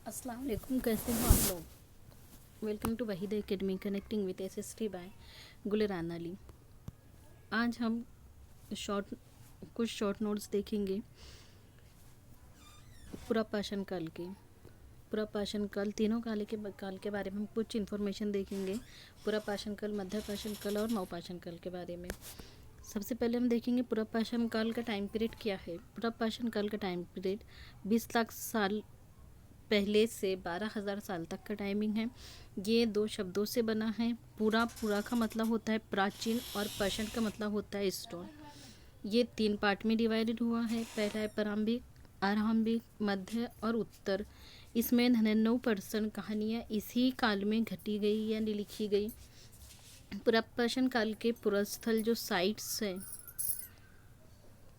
अस्सलाम वालेकुम, कैसे हो आप लोग। Welcome to Waheeda academy connecting with SST by Gulran Ali. आज हम कुछ शॉर्ट नोट्स देखेंगे पुरपाषाण काल के। पुरपाषाण काल, तीनों काल के बारे में हम कुछ इन्फॉर्मेशन देखेंगे। पुरपाषाण काल, मध्यपाषाण काल और नवपाषाण काल के बारे में। सबसे पहले हम देखेंगे पुरपाषाण काल का टाइम पीरियड क्या है। पुरपाषाण काल का टाइम पीरियड 20 लाख साल पहले से 12,000 साल तक का टाइमिंग है। ये दो शब्दों से बना है। पूरा का मतलब होता है प्राचीन और पाषाण का मतलब होता है स्टोन। ये 3 पार्ट में डिवाइडेड हुआ है। पहला है प्रारंभिक, आरंभिक, मध्य और उत्तर। इसमें 99% कहानियाँ इसी काल में घटी गई या लिखी गई। पुरपाषाण काल के पुरस्थल जो साइट्स हैं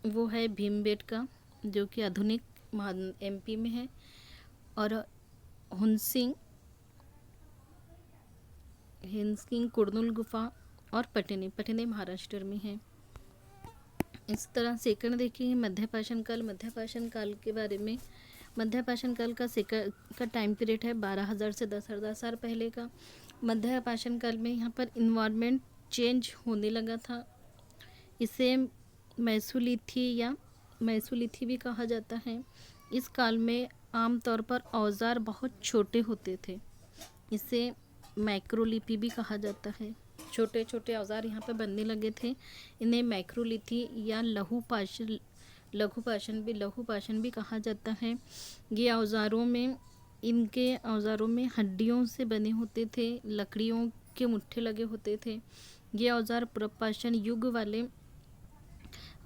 वो है भीमबेटका, जो कि आधुनिक एमपी में है, और हुनसिंग, कुर्नुल गुफा और पटनी महाराष्ट्र में है। इस तरह सेकंड देखेंगे मध्यपाषाण काल। मध्यपाषाण काल के बारे में, मध्यपाषाण काल का टाइम पीरियड है 12,000 से 10,000 साल पहले का। मध्यपाषाण काल में यहाँ पर इन्वायरमेंट चेंज होने लगा था। इसे मैसोलिथी भी कहा जाता है। इस काल में आमतौर पर औजार बहुत छोटे होते थे। इसे मैक्रोलिथी भी कहा जाता है। छोटे छोटे औजार यहाँ पे बनने लगे थे। इन्हें मैक्रोलिथी या लघुपाषाण भी कहा जाता है। इनके औजारों में हड्डियों से बने होते थे, लकड़ियों के मुट्ठे लगे होते थे। ये औजार पुरपाषाण युग वाले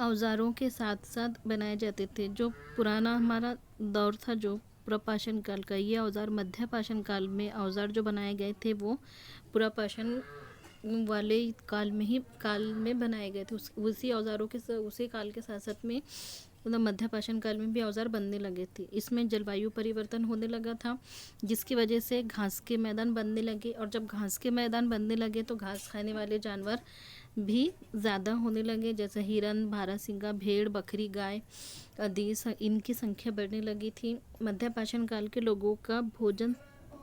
औजारों के साथ साथ बनाए जाते थे। जो पुराना हमारा दौर था, जो पुरपाषाण काल का, ये औजार मध्यपाषाण काल में औजार जो बनाए गए थे वो पुरपाषाण वाले काल में बनाए गए थे। उसी औजारों के उसी काल के साथ साथ में मतलब मध्यपाषाण काल में भी औजार बनने लगे थे। इसमें जलवायु परिवर्तन होने लगा था, जिसकी वजह से घास के मैदान बनने लगे, और जब घास के मैदान बनने लगे तो घास खाने वाले जानवर भी ज़्यादा होने लगे, जैसे हिरन, बारहसिंगा, भेड़, बकरी, गाय आदि। इनकी संख्या बढ़ने लगी थी। मध्यपाषाण काल के लोगों का भोजन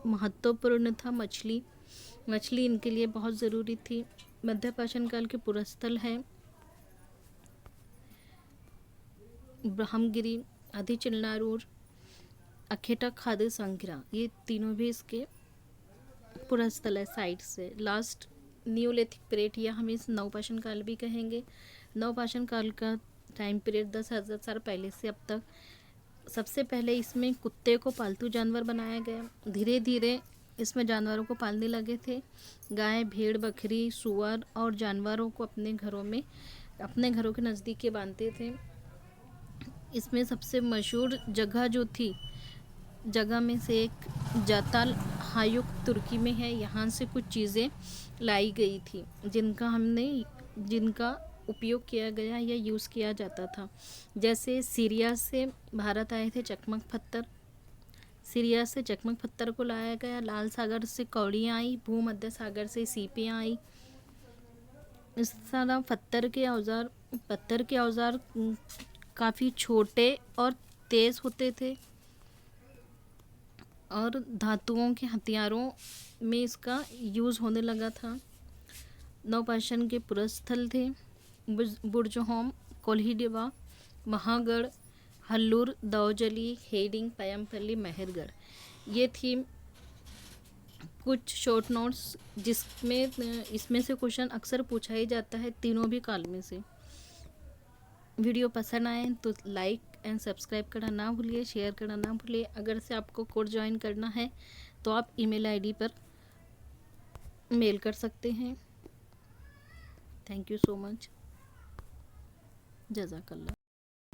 महत्वपूर्ण था। मछली इनके लिए बहुत ज़रूरी थी। मध्यपाषाण काल के पुरस्थल है ब्रह्मगिरी, आदिचनारूर, अखेटा, खादे, संग्रा। ये तीनों भी इसके पुरस्थल है, साइट्स है। लास्ट न्यूलिथिक पीरियड, या हम इस नवपाषाण काल भी कहेंगे। नवपाषाण काल का टाइम पीरियड 10,000 साल पहले से अब तक। सबसे पहले इसमें कुत्ते को पालतू जानवर बनाया गया। धीरे धीरे इसमें जानवरों को पालने लगे थे। गाय, भेड़, बकरी, सुअर और जानवरों को अपने घरों के नज़दीक के बांधते थे। इसमें सबसे मशहूर जगह में से एक जाताल हायुक तुर्की में है। यहाँ से कुछ चीज़ें लाई गई थी जिनका उपयोग किया गया या यूज़ किया जाता था। जैसे सीरिया से भारत आए थे चकमक पत्थर। सीरिया से चकमक पत्थर को लाया गया। लाल सागर से कौड़ियाँ आई। भूमध्य सागर से सीपियाँ आई। इस तरह पत्थर के औजार काफ़ी छोटे और तेज़ होते थे, और धातुओं के हथियारों में इसका यूज़ होने लगा था। नवपाषाण के पुरस्थल थे बुर्जहोम, कोल्हिडेवा, महागढ़, हल्लूर, दौजली, हेडिंग, पयमपल्ली, मेहरगढ़। ये थी कुछ शॉर्ट नोट्स इसमें से क्वेश्चन अक्सर पूछा ही जाता है, तीनों भी काल में से। वीडियो पसंद आए तो लाइक एंड सब्सक्राइब करना ना भूलिए, शेयर करना ना भूलिए। अगर से आपको कोर्स ज्वाइन करना है तो आप ईमेल आईडी पर मेल कर सकते हैं। Thank you so much. जज़ाकल्लाह।